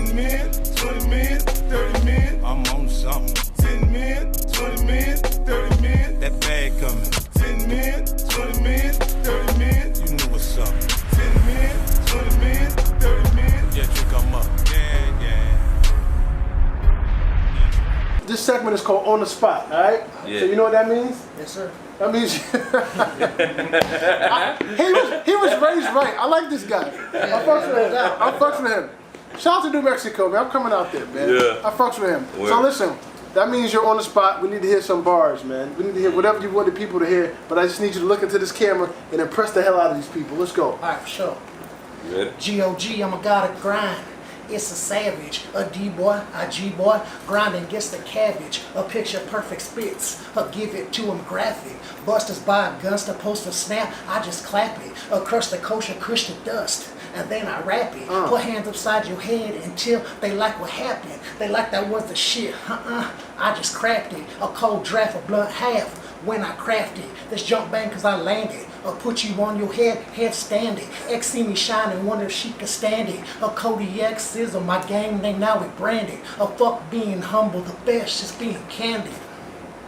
10 men, 20 men, 30 men. I'm on something. 10 men, 20 men, 30 men. That bag coming. 10 men, 20 men, 30 men. You know what's up. 10 men, 20 men, 30 men. Yeah, you come up. Yeah. This segment is called On the Spot, alright? Yeah. So you know what that means? Yes, sir. That means he was raised right. I like this guy. I fucks with him. Shout out to New Mexico, man. I'm coming out there, man. Yeah. I fucks with him. Word. So listen, that means you're on the spot. We need to hear some bars, man. We need to hear whatever you want the people to hear, but I just need you to look into this camera and impress the hell out of these people. Let's go. Alright, for sure. You ready? G.O.G. I'm a god of grind. It's a savage, a D-boy, a G-boy, grinding gets the cabbage, a picture perfect spits, a give it to him graphic, busters buy guns to post a snap, I just clap it, a crush the kosher, crush the dust, and then I rap it, put hands upside your head until they like what happened, they like that was the shit, I just crapped it, a cold draft, a blunt half, when I craft it, this jump bang cause I landed, or put you on your head standing. X see me shine and wonder if she could stand it. A Kodiak sizzle, my gang name now it branded. A fuck being humble, the best just being candid.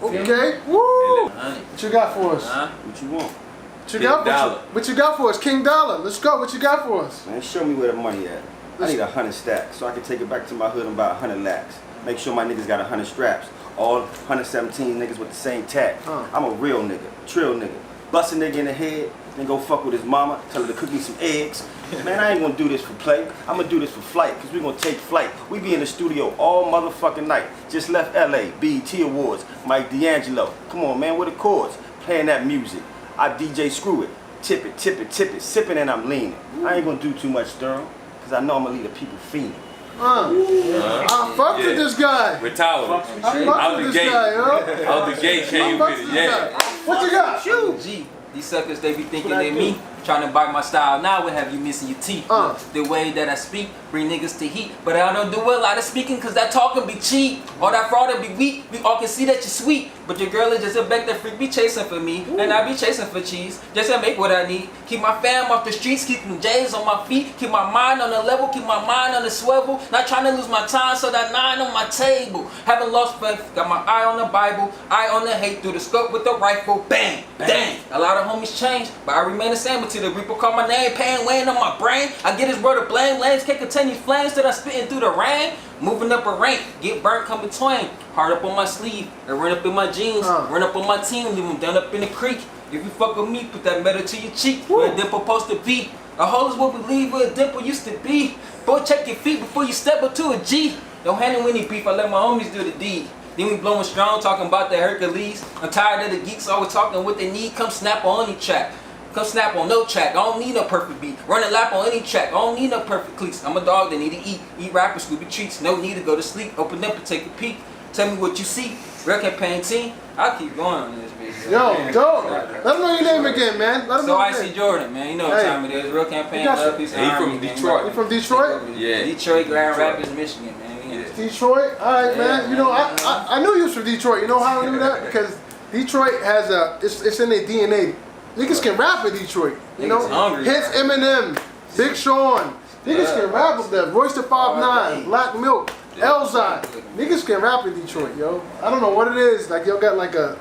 Okay, woo! What you got for us? What you want? What you got for us? King Dollar, let's go. What you got for us? Man, show me where the money at. I need 100 stacks so I can take it back to my hood and buy 100 lakhs. Make sure my niggas got 100 straps. All 117 niggas with the same tag. I'm a real nigga, trill nigga. Bust a nigga in the head, then go fuck with his mama, tell her to cook me some eggs. Man, I ain't gonna do this for play. I'm gonna do this for flight, cause we gonna take flight. We be in the studio all motherfucking night. Just left LA, BET Awards, Mike D'Angelo. Come on, man, where the chords? Playing that music. I DJ Screw It. Tip it, tip it, tip it, sipping and I'm leaning. I ain't gonna do too much stirring, cause I know I'm gonna leave the people fiending. I fucked with this guy. We're tired. I fucked with this guy, yo. Out the gate came with it, yeah. What you got? G, these suckers, they be thinking they me. Trying to bite my style now would have you missing your teeth. The way that I speak bring niggas to heat. But I don't do a lot of speaking cause that talking be cheap. All that fraud be weak. We all can see that you're sweet. But your girl is just a back that freak be chasing for me. And I be chasing for cheese. Just to make what I need. Keep my fam off the streets. Keep them J's on my feet. Keep my mind on the level. Keep my mind on the swivel. Not trying to lose my time so that 9 on my table. Haven't lost faith. Got my eye on the Bible. Eye on the hate through the scope with the rifle. Bang! Dang! A lot of homies change. But I remain the same until the reaper call my name. Pain weighing on my brain. I get his brother blame. Lanes can't contain these flames that I spitting through the rain. Moving up a rank, get burnt, come between. Heart up on my sleeve, and run up in my jeans. Run up on my team, leave them down up in the creek. If you fuck with me, put that metal to your cheek. Where a dimple supposed to be. A hole is what we leave where a dimple used to be. Boy, check your feet before you step up to a G. Don't handle any beef, I let my homies do the deed. Then we blowing strong, talking about the Hercules. I'm tired of the geeks always talking what they need. Come snap on any track. Come snap on no track, I don't need no perfect beat. Run a lap on any track, I don't need no perfect cleats. I'm a dog that need to eat. Eat rappers, Scooby treats. No need to go to sleep. Open up and take a peek. Tell me what you see. Real campaign team. I'll keep going on this bitch. Yo, dope. Let them know your name again, man. Let them know your name. Icy Jordan, man. You know what time it is. Real campaign, love, peace, and harmony. He from Detroit. You from Detroit? Yeah. Detroit, Grand Rapids, Michigan, man. Detroit? Alright, man. You know, I knew you was from Detroit. You know how I knew that? Because Detroit has it's in their DNA. Niggas can rap in Detroit, you know? Hence Eminem, Big Sean. Niggas can rap with that. Royce the 5'9", Black Milk, Elzine. Niggas can rap in Detroit, yo. I don't know what it is. Like, yo got like a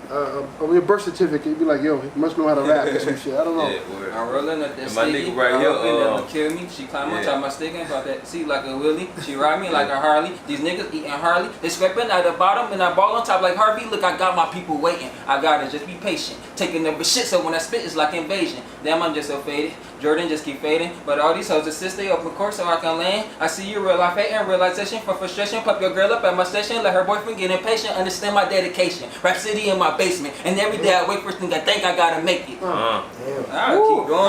birth certificate. You be like, yo, he must know how to rap or some shit. I don't know. I'm rolling up that my nigga right here, kill me. She climb on top of my stick and about that seat like a Willie. She ride me like a Harley. These niggas eating Harley. They scraping at the bottom and I ball on top like Harvey. Look, I got my people waiting. I gotta just be patient. Taking up a shit so when I spit it's like invasion. Damn, I'm just so faded. Jordan just keep fading. But all these hoes assist, they open court so I can land. I see you real life hate and realization from frustration. Pop your girl up at my station. Let her boyfriend get impatient. Understand my dedication. Rap City in my basement. And every day I wait for thing I think I gotta make it. I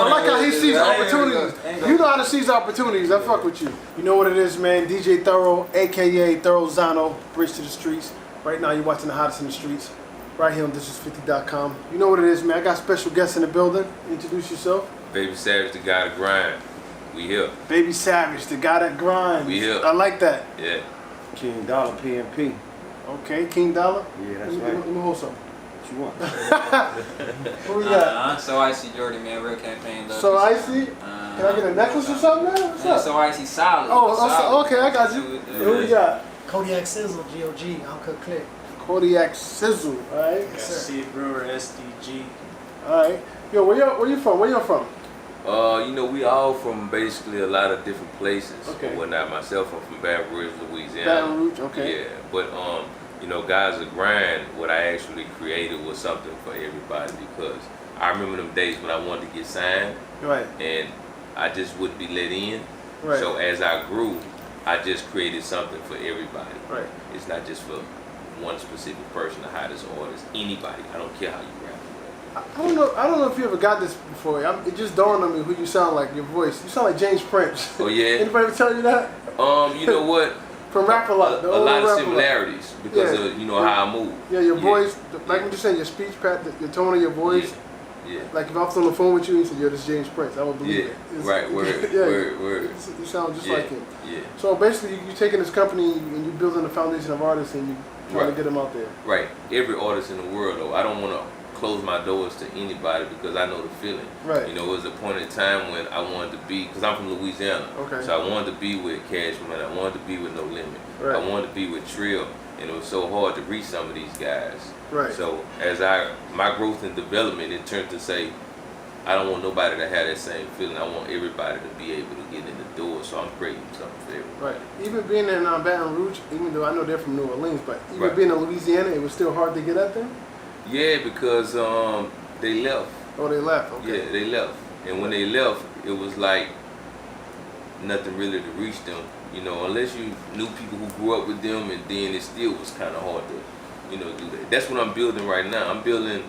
like how he sees opportunities. You know how to seize opportunities. I fuck with you. You know what it is, man. DJ Thoro, aka Thoro Zano, Bridge to the Streets. Right now you're watching the hottest in the streets. Right here on Thisis50.com. You know what it is, man. I got special guests in the building. Introduce yourself. Baby Savage, the guy to grind. We here. Baby Savage, the guy that grinds. We here. I like that. Yeah. King Dollar, PNP. Okay, King Dollar. Yeah, that's right. Let me hold something. What you want? What we got? So Icy Jordan, man. Real campaign. Love So Icy? Can I get a necklace or something, man? What's up? So I see solid. Oh, okay, I got you. Who we got? Kodiak Sizzle, GOG, Uncle Click. Kodiak Sizzle, alright? Yes, sir. Sid Brewer, SDG. Alright. Yo, where you from? Where you from? You know, we all from basically a lot of different places. Okay. Or whatnot. Myself, I'm from Baton Rouge, Louisiana. Baton Rouge, okay. Yeah, but you know, Guys of Grind, what I actually created was something for everybody because I remember them days when I wanted to get signed. Right. And I just wouldn't be let in. Right. So as I grew, I just created something for everybody. Right. It's not just for one specific person, the hottest artist, anybody. I don't care how you rap. I don't know if you ever got this before. It just dawned on me who you sound like, your voice. You sound like James Prince. Oh yeah. Anybody ever tell you that? You know what? From Rap a Lot. A lot of similarities because of how I move. Yeah, your voice, like what you saying, your speech pattern, your tone of your voice. Yeah. Like if I was on the phone with you and you said, yo, this is James Prince, I would believe it. Right, word. You sound just like him. Yeah. So basically, you're taking this company and you're building a foundation of artists and you're trying to get them out there. Right. Every artist in the world, though, I don't want to close my doors to anybody because I know the feeling. Right. You know, it was a point in time when I wanted to be, because I'm from Louisiana. Okay. So I wanted to be with Cash Money. I wanted to be with No Limit. Right. I wanted to be with Trill. And it was so hard to reach some of these guys. Right. So as my growth and development, it turned to say, I don't want nobody to have that same feeling. I want everybody to be able to get in the door. So I'm creating something for everybody. Right. Even being in Baton Rouge, even though I know they're from New Orleans, but even Right. being in Louisiana, it was still hard to get at them? Yeah, because they left. Oh, they left. Okay. Yeah, they left. And when they left, it was like nothing really to reach them. You know, unless you knew people who grew up with them, and then it still was kind of hard to, do that. That's what I'm building right now. I'm building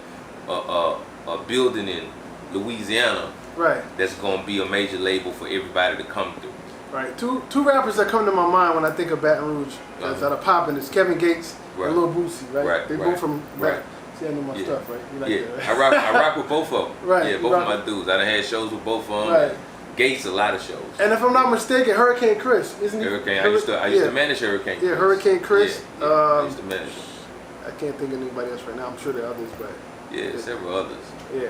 a building in Louisiana. Right. That's gonna be a major label for everybody to come through. Right. Two rappers that come to my mind when I think of Baton Rouge that are popping is Kevin Gates and Lil Boosie, right? Right. They both from Right. See, I know my stuff, right? You like Yeah, that, right? I rock with both of them. Right. Yeah, both of my dudes. I done had shows with both of them. Right. Gates, a lot of shows. And if I'm not mistaken, Hurricane Chris, isn't he? Hurricane. I used to manage Hurricane. Yeah, Hurricane Chris. Yeah, I used to manage him. I can't think of anybody else right now. I'm sure there are others, but Yeah, several others. yeah.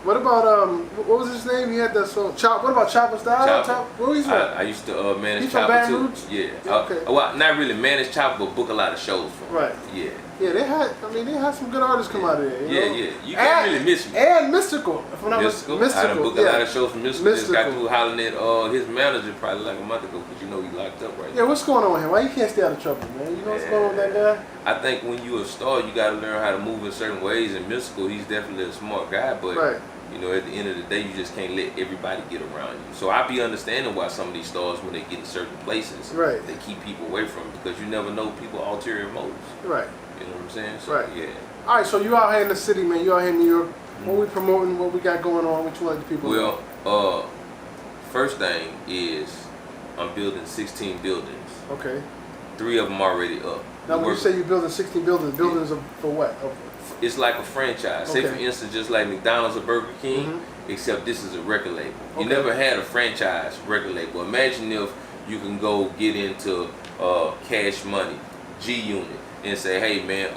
What about what was his name? He had that song Chop. What about Chopper Style? Chopper. Where he's from? I used to manage He's from Chopper Baton too. Rouge? Yeah. Yeah, okay. Well, not really manage Chopper, but book a lot of shows for him. Right. Yeah. Yeah, they had some good artists come out of there. You know? Yeah. You can't really miss me. And Mystical. If I'm not Mystical. Mystical. I done booked a lot of shows from Mystical. Just got Mystical. through hollering at his manager probably like a month ago because he locked up right now. Yeah, what's going on with him? Why you can't stay out of trouble, man? You know what's going on with that guy? I think when you're a star, you got to learn how to move in certain ways. And Mystical, he's definitely a smart guy, but Right. at the end of the day, you just can't let everybody get around you. So I be understanding why some of these stars, when they get in certain places, Right. they keep people away from it because you never know people's ulterior motives. Right. You know what I'm saying? So, Right. Yeah. All right, so you out here in the city, man. You out here in New York. What we promoting? What we got going on? What you let the people know? Well, first thing is I'm building 16 buildings. Okay. 3 of them already up. Now, when you say you're building 16 buildings, buildings are for what? It's like a franchise. Say, Okay. for instance, just like McDonald's or Burger King, except this is a record label. You Okay. never had a franchise record label. Imagine if you can go get into Cash Money, G Unit, and say, hey, man,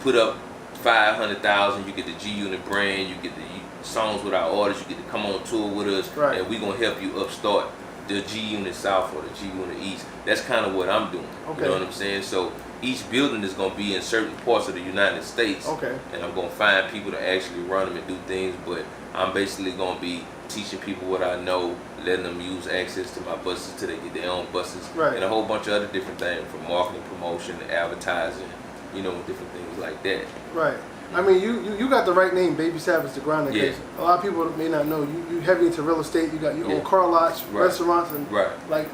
put up 500,000, you get the G Unit brand, you get the songs with our artists, you get to come on tour with us, Right. and we're going to help you upstart the G Unit South or the G Unit East. That's kind of what I'm doing. Okay. You know what I'm saying? So each building is going to be in certain parts of the United States. Okay. And I'm going to find people to actually run them and do things, but I'm basically going to be teaching people what I know, letting them use access to my buses till they get their own buses, Right. and a whole bunch of other different things, from marketing, promotion, advertising, different things like that. Right. I mean, you got the right name, Baby Savage the Grinder. Yeah. A lot of people may not know you heavy into real estate. You own car lots, Right. restaurants, and Right. like,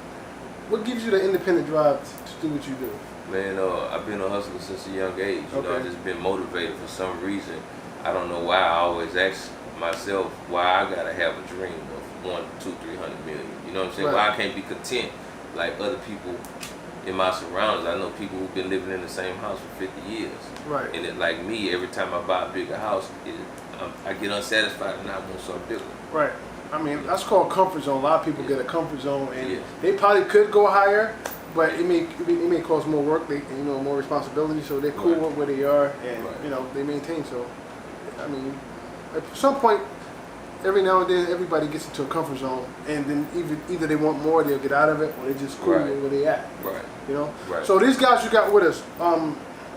what gives you the independent drive to do what you do? Man, I've been a hustler since a young age. Okay. I've just been motivated for some reason. I don't know why. I always ask myself why I gotta have a dream of 100, 200, 300 million. You know what I'm saying? Right. Why I can't be content like other people in my surroundings. I know people who've been living in the same house for 50 years. Right. And it, like me, every time I buy a bigger house, I get unsatisfied and I want something bigger. Right. I mean, that's called comfort zone. A lot of people get a comfort zone, and Yeah. they probably could go higher, but it may cause more work, more responsibility. So they're cool Right. with where they are, and Right. they maintain. So, I mean, at some point, every now and then everybody gets into a comfort zone, and then either they want more, they'll get out of it, or they just cool with where they at. Right. You know. Right. So these guys you got with us,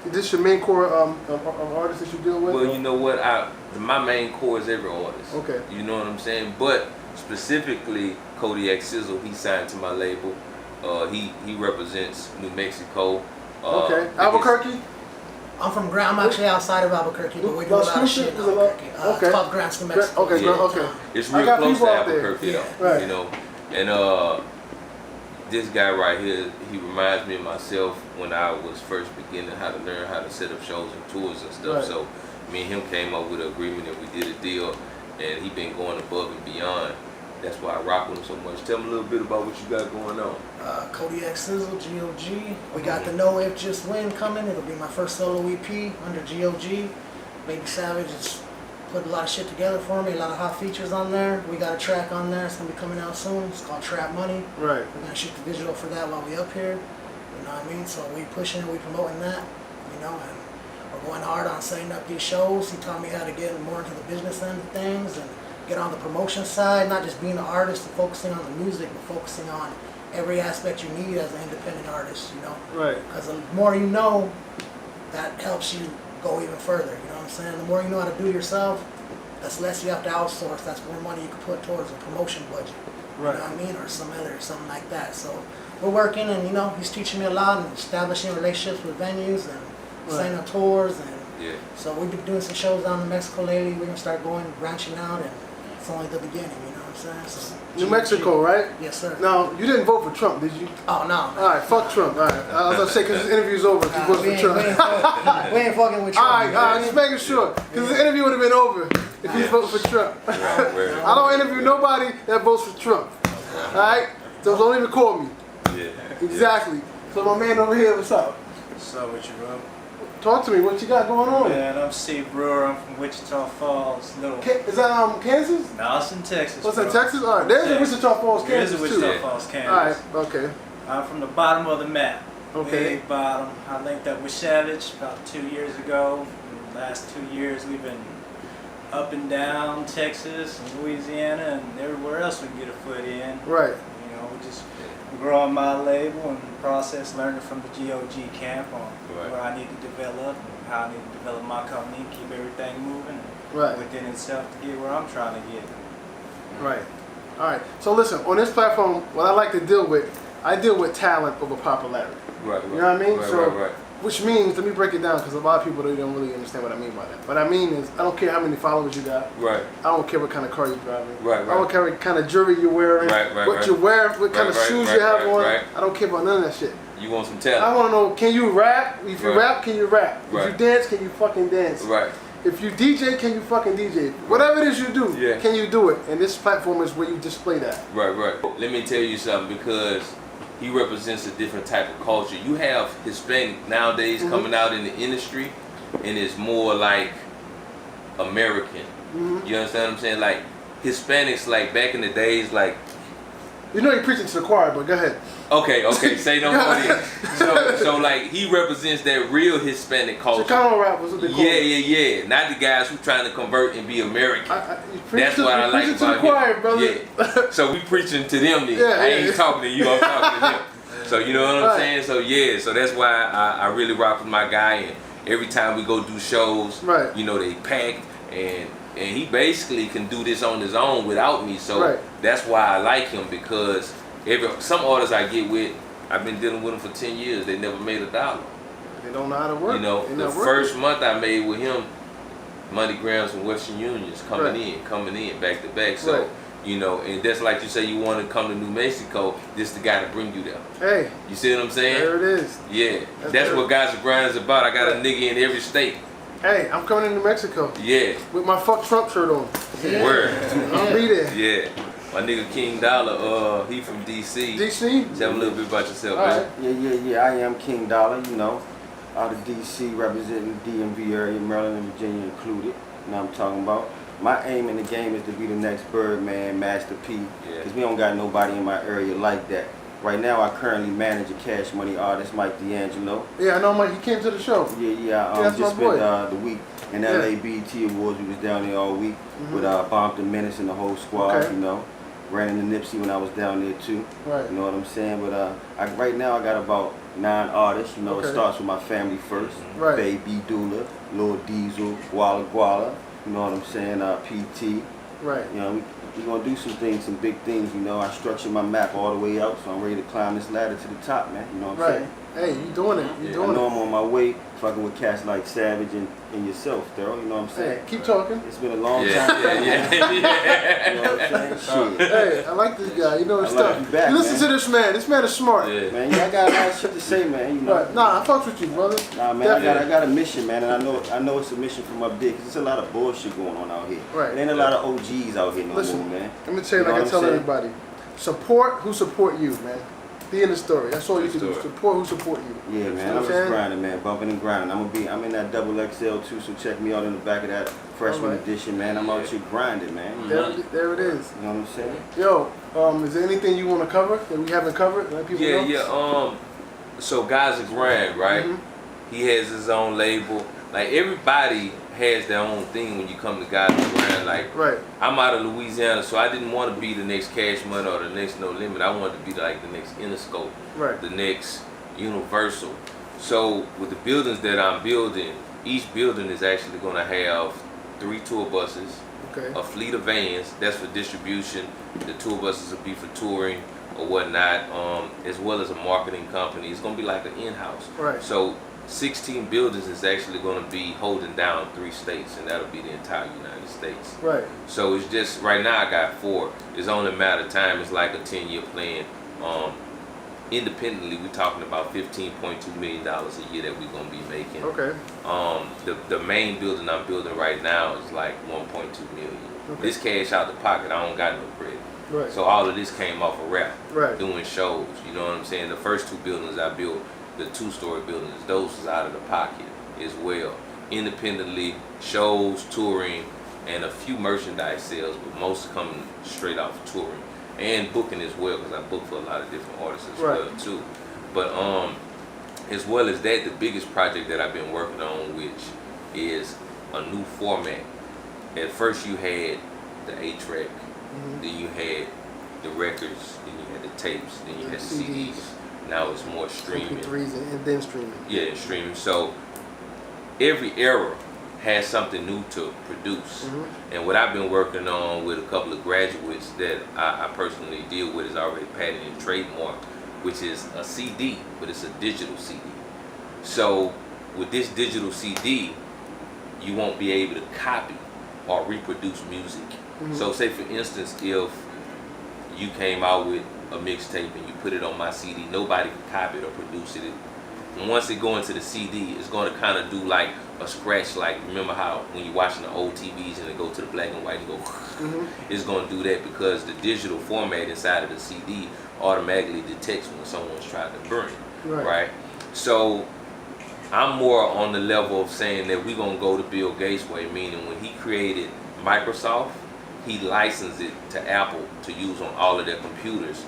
is this your main core of artists that you deal with? Well, you know what? My main core is every artist. Okay. You know what I'm saying? But specifically, Thisis50, he signed to my label. He represents New Mexico. Okay. Albuquerque? I'm actually outside of Albuquerque, but we do a lot of shit in Albuquerque. Okay. It's called Grants, New Mexico. Okay, okay. It's real close to Albuquerque, there. though. Right. You know, and this guy right here, he reminds me of myself when I was first beginning how to learn how to set up shows and tours and stuff. Right. So me and him came up with an agreement and we did a deal, and he been going above and beyond. That's why I rock with him so much. Tell me a little bit about what you got going on. Thisis50, GOG. We got the No If Just Win coming. It'll be my first solo EP under GOG. Baby Savage has put a lot of shit together for me, a lot of hot features on there. We got a track on there. It's going to be coming out soon. It's called Trap Money. Right. We're going to shoot the visual for that while we up here. You know what I mean? So we pushing, we promoting that, you know, and we're going hard on setting up these shows. He taught me how to get more into the business end of things and get on the promotion side, not just being an artist and focusing on the music, but focusing on every aspect you need as an independent artist, you know? Right. Because the more you know, that helps you go even further, you know what I'm saying? The more you know how to do yourself, that's less you have to outsource, that's more money you can put towards a promotion budget. Right. You know what I mean? Or something like that. So we're working, and you know, he's teaching me a lot and establishing relationships with venues and signing up tours, and so we've been doing some shows down in Mexico lately. We're gonna start going, branching out, and it's only the beginning, you know what I'm saying? So, New Mexico, right? Yes, sir. Now, you didn't vote for Trump, did you? Oh, no. All right, fuck Trump. All right. I was going to say, because this interview's over if you voted for Trump. We ain't fucking with Trump. All right, just making sure. Because this interview would have been over if you voted for Trump. I don't interview nobody that votes for Trump. All right? So don't even call me. Yeah. Exactly. So my man over here, what's up? What's up with you, bro? Talk to me. What you got going on? Man, I'm Steve Brewer. I'm from Wichita Falls. Is that Kansas? No, it's in Texas. What's that, Texas? All right. There's a Wichita Falls, There's Kansas, a Wichita too. Falls, Kansas. All right. Okay. I'm from the bottom of the map. Okay. Way bottom. I linked up with Savage about 2 years ago. In the last 2 years, we've been up and down Texas and Louisiana and everywhere else we can get a foot in. Right. You know, we just growing my label and process, learning from the GOG camp on where I need to develop and how I need to develop my company, keep everything moving within itself to get where I'm trying to get. Right. All right. So listen, on this platform, what I like to deal with, I deal with talent over popularity. Right. You know what I mean? Right. Which means, let me break it down because a lot of people they don't really understand what I mean by that. What I mean is, I don't care how many followers you got. Right. I don't care what kind of car you're driving. Right. I don't care what kind of jewelry you're wearing. What you wear, what kind of shoes you have on. I don't care about none of that shit. You want some talent? I want to know, can you rap? If you rap, can you rap? If you dance, can you fucking dance? Right. If you DJ, can you fucking DJ? Whatever it is you do, can you do it? And this platform is where you display that. Right. Let me tell you something, because he represents a different type of culture. You have Hispanic nowadays coming out in the industry, and it's more like American. You understand what I'm saying? Like Hispanics, like back in the days, like. You know you're preaching to the choir, but go ahead. Okay, say no more. So like he represents that real Hispanic culture. Chicano rappers, what they call Yeah. Not the guys who trying to convert and be American. That's what I like about choir, brother. Yeah. So we preaching to them then. I ain't talking to you, I'm talking to them. So you know what I'm saying? So that's why I really rock with my guy, and every time we go do shows, you know, they packed, and he basically can do this on his own without me. So that's why I like him, because some artists I get with, I've been dealing with them for 10 years. They never made $1. They don't know how to work. You know, the first month I made with him, MoneyGrams from Western Unions coming in back to back. So, you know, and that's like you say, you want to come to New Mexico, this is the guy to bring you there. Hey. You see what I'm saying? There it is. Yeah. That's what Guys With Grind is about. I got a nigga in every state. Hey, I'm coming to New Mexico. Yeah. With my fuck Trump shirt on. Word. I'll be there. Yeah. My nigga King Dollar, he from DC. DC? Tell him a little bit about yourself, man. Yeah. I am King Dollar, you know, out of DC, representing the DMV area, Maryland and Virginia included. You know what I'm talking about. My aim in the game is to be the next Birdman, Master P, because we don't got nobody in my area like that. Right now, I currently manage a Cash Money artist, Mike D'Angelo. Yeah, I know Mike. He came to the show. Yeah. That's Just my boy. spent the week in LA BET Awards. We was down there all week with Bomb the Menace and the whole squad. Okay. You know, ran into Nipsey when I was down there too. Right. You know what I'm saying? But right now I got about 9 artists. You know, Okay. it starts with my family first. Right. Baby Dula, Lil Diesel, Walla Guala. You know what I'm saying? PT. Right. You know, we're gonna do some things, some big things. You know, I structured my map all the way out, so I'm ready to climb this ladder to the top, man. You know what I'm saying? Hey, you doing it. You I doing know it. I'm on my way, fucking with cats like Savage and yourself, Thoro. You know what I'm saying? Hey, keep talking. It's been a long Yeah, time. yeah. You know what I'm saying? Shit. Hey, I like this guy. You know his I like stuff. you back, you listen man. to this man. This man is smart. Yeah. Man, yeah, I got a lot of shit to say, man. You know. Right. Nah, I fucks with you, brother. Nah, man, I got a mission, man, and I know it's a mission from up there, 'cause there's a lot of bullshit going on out here. Right. It ain't a lot of OGs out here no Listen, more, man. let me tell you, You know like I what tell I'm saying? everybody, support who support you, man. The end of the story. That's all you can do. Story. Support who support you. Yeah, You man, know I'm what just saying? grinding, man, bumping and grinding. I'm in that double XL too, so check me out in the back of that freshman Alright. edition, man. I'm out here grinding, man. You There it is. know what I'm saying? Yo, is there anything you want to cover that we haven't covered? Let people know? Yeah. So guys are grind, right? He has his own label. Like everybody has their own thing when you come to guys are grind. Like Right. I'm out of Louisiana, so I didn't want to be the next Cash Money or the next No Limit. I wanted to be like the next Interscope, Right. the next Universal. So with the buildings that I'm building, each building is actually going to have 3 tour buses, Okay. a fleet of vans. That's for distribution. The tour buses will be for touring or whatnot, as well as a marketing company. It's going to be like an in-house. Right. So 16 buildings is actually going to be holding down 3 states, and that'll be the entire United States. Right. So it's just, right now I got 4. It's only a matter of time. It's like a 10-year plan. Independently, we're talking about $15.2 million a year that we're going to be making. Okay. The main building I'm building right now is like 1.2 million. Okay. This cash out the pocket, I don't got no credit. Right. So all of this came off a rap, Right. doing shows. You know what I'm saying? The first 2 buildings I built, the 2-story buildings, those was out of the pocket as well. Independently, shows, touring, and a few merchandise sales, but most coming straight off touring and booking as well, because I book for a lot of different artists as Right. well too. But as well as that, the biggest project that I've been working on, which is a new format. At first you had the 8-track, then you had the records, then you had the tapes, then you had the CDs. Now it's more streaming. MP3s and then streaming. Yeah, and streaming. So every era has something new to produce. And what I've been working on with a couple of graduates that I personally deal with is already patented and trademarked, which is a CD, but it's a digital CD. So with this digital CD, you won't be able to copy or reproduce music. So say for instance, if you came out with a mixtape and you put it on my CD, nobody can copy it or produce it. And once it go into the CD, it's going to kind of do like a scratch, like remember how when you're watching the old TVs and they go to the black and white and go, it's going to do that because the digital format inside of the CD automatically detects when someone's trying to burn it, right? So I'm more on the level of saying that we're going to go to Bill Gates' way, meaning when he created Microsoft, he licensed it to Apple to use on all of their computers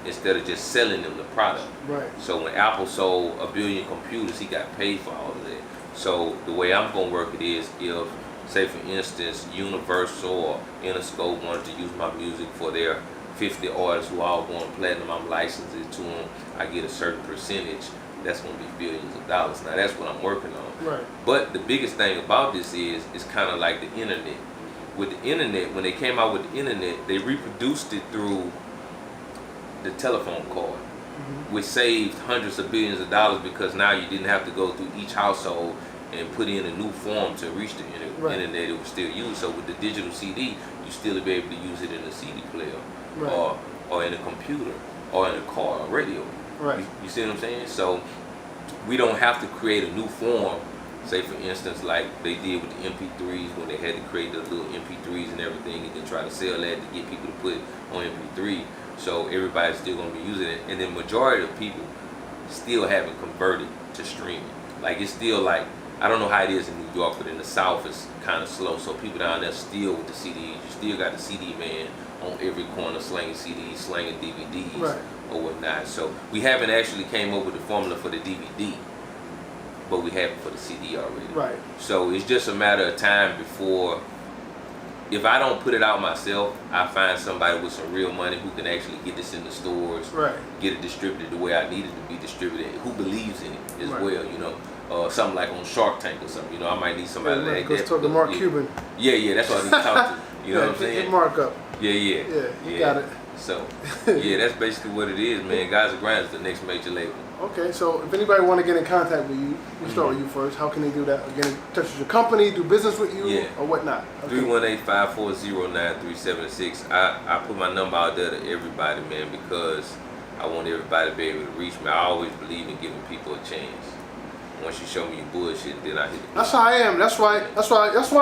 instead of just selling them the product. Right. So when Apple sold 1 billion computers, he got paid for all of that. So the way I'm going to work it is, if, say for instance, Universal or Interscope wanted to use my music for their 50 artists who all going platinum, I'm licensing it to them, I get a certain percentage. That's going to be billions of dollars. Now that's what I'm working on. Right. But the biggest thing about this is, it's kind of like the internet. With the internet, when they came out with the internet, they reproduced it through the telephone card, which saved hundreds of billions of dollars, because now you didn't have to go through each household and put in a new form to reach the internet. It was still used. So with the digital CD, you still be able to use it in a CD player, or in a computer, or in a car, or radio. Right. You see what I'm saying? So we don't have to create a new form. Say for instance, like they did with the MP3s, when they had to create the little MP3s and everything, and then try to sell that to get people to put on MP3. So everybody's still going to be using it, and then majority of people still haven't converted to streaming. Like it's still like, I don't know how it is in New York, but in the South it's kind of slow. So people down there still with the CDs. You still got the CD man on every corner slanging CDs, slanging DVDs, or whatnot. So we haven't actually came up with the formula for the DVD, but we have it for the CD already. Right. So it's just a matter of time before, if I don't put it out myself, I find somebody with some real money who can actually get this in the stores, right, get it distributed the way I need it to be distributed, who believes in it as right, well, you know. Something like on Shark Tank or something, you know, I might need somebody like that. Talk to Mark yeah. Cuban. Yeah, that's what I need to talk to. You know what I'm saying? Get Mark up. Yeah, you got it. So, yeah, that's basically what it is, man. Guys Are Grind is the next major label. Okay, so if anybody want to get in contact with you, we start with you first. How can they do that? Get in touch with your company, do business with you, or whatnot? Okay. 318-540-9376. I put my number out there to everybody, man, because I want everybody to be able to reach me. I always believe in giving people a chance. Once you show me your bullshit, then I hit the That's how I am. That's why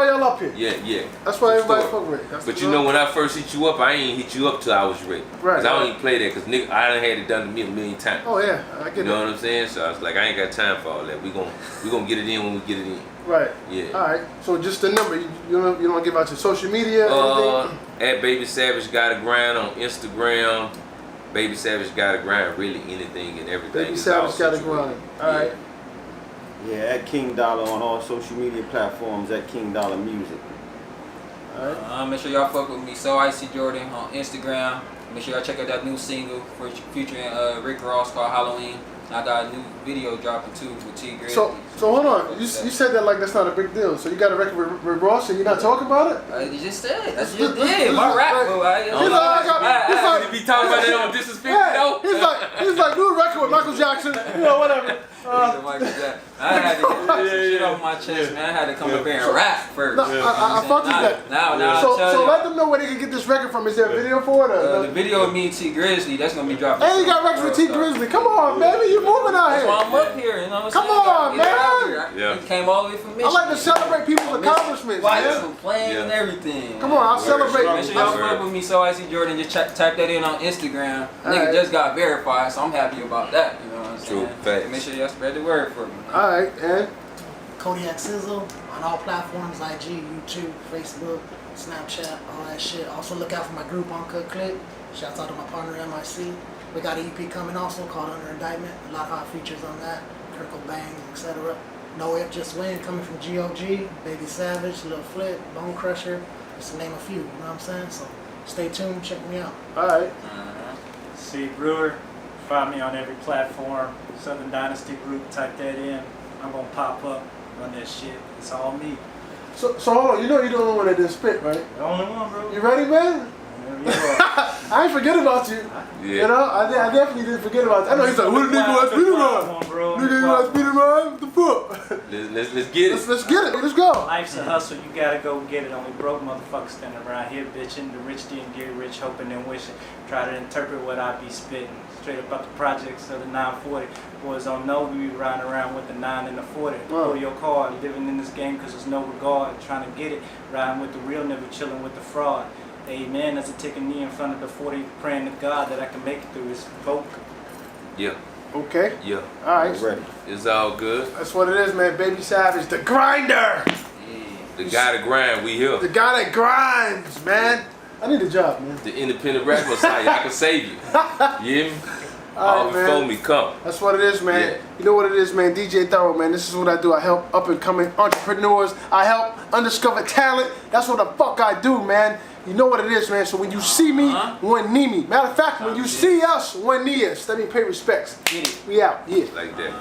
y'all up here. Yeah. That's why everybody fuck with it. But you know, when I first hit you up, I ain't hit you up till I was ready. Right. Cause I don't even play that, cause nigga, I done had it done to me a million times. Oh yeah, I get it. You know what I'm saying? So I was like, I ain't got time for all that. We gonna get it in when we get it in. Right. Yeah. All right. So just the number. You don't give out your social media or anything? At Baby Savage Gotta Grind on Instagram. Baby Savage Gotta Grind, really anything and everything. Baby Savage Gotta Grind. All right. Yeah, at King Dollar on all social media platforms, at King Dollar Music. Alright. Make sure y'all fuck with me, So Icy Jordan on Instagram. Make sure y'all check out that new single featuring Rick Ross called Halloween. I got a new video dropping too with T Grizzly. So hold on. You said that like that's not a big deal. So you got a record with Rick Ross and you're not talking about it? You just said. That's just did. My rap. He's be talking about it on Thisis50 though. He's like, do a record with Michael Jackson. You know, whatever. I had to get some shit off my chest, man. I had to come up here and rap first. No, I fucked with that. Now, so let them know where they can get this record from. Is there a video for it? The video of me and T Grizzly, that's gonna be dropping. And you got records with T Grizzly. Come on, baby, you moving out here. That's why I'm up here. You know what I'm saying? Come on, man. Yeah. Came all the way from Michigan. I like to celebrate people's accomplishments, man. Playing and everything. Come on, I'll celebrate. Make sure y'all fuck with me, So Icy Jordan. Just type that in on Instagram. Nigga just got verified, so I'm happy about that. You know what I'm saying? True facts. Make sure y'all spread the word for me. Alright, and Kodiak Sizzle on all platforms, IG, YouTube, Facebook, Snapchat, all that shit. Also look out for my group Uncut Click. Shouts out to my partner MIC. We got an EP coming also called Under Indictment. A lot of hot features on that. Kirkle Bang, etc. No If Just Win coming from GOG, Baby Savage, Lil Flip, Bone Crusher, just to name a few, you know what I'm saying? So stay tuned, check me out. alright. C Brewer, find me on every platform. Southern Dynasty Group, type that in. I'm gonna pop up, run that shit. It's all me. So hold on, you know you're the only one that didn't spit, right? The only one, bro. You ready, man? I ain't forget about you. Yeah. You know, I definitely didn't forget about you. I know he's like, what the nigga want speed run? Nigga want speed run? What the fuck? Let's get it. Let's get it. Let's go. Life's a hustle, you gotta go get it. Only broke motherfuckers standing around here bitching. The rich didn't get rich, hoping and wishing. Try to interpret what I be spitting. Straight up out the projects of the 940. Boys don't know we be riding around with the 9 and the 40. Pull your card, living in this game cause there's no regard. Trying to get it, riding with the real, never chilling with the fraud. Amen, that's a taking knee in front of the 40, praying to God that I can make it through this vote. Yeah. Okay. Yeah. Alright. Ready. It's all good. That's what it is, man. Baby Savage, the grinder. The guy that grind, we here. The guy that grinds, man. I need a job, man. The independent rap messiah, I can save you. You hear me? All All right, before man. me come. That's what it is, man. Yeah. You know what it is, man. DJ Thoro, man. This is what I do. I help up and coming entrepreneurs. I help undiscovered talent. That's what the fuck I do, man. You know what it is, man. So when you see me, one knee me. Matter of fact, when you see us, one knee us. Let me pay respects. Get it. We out. Yeah. Like that.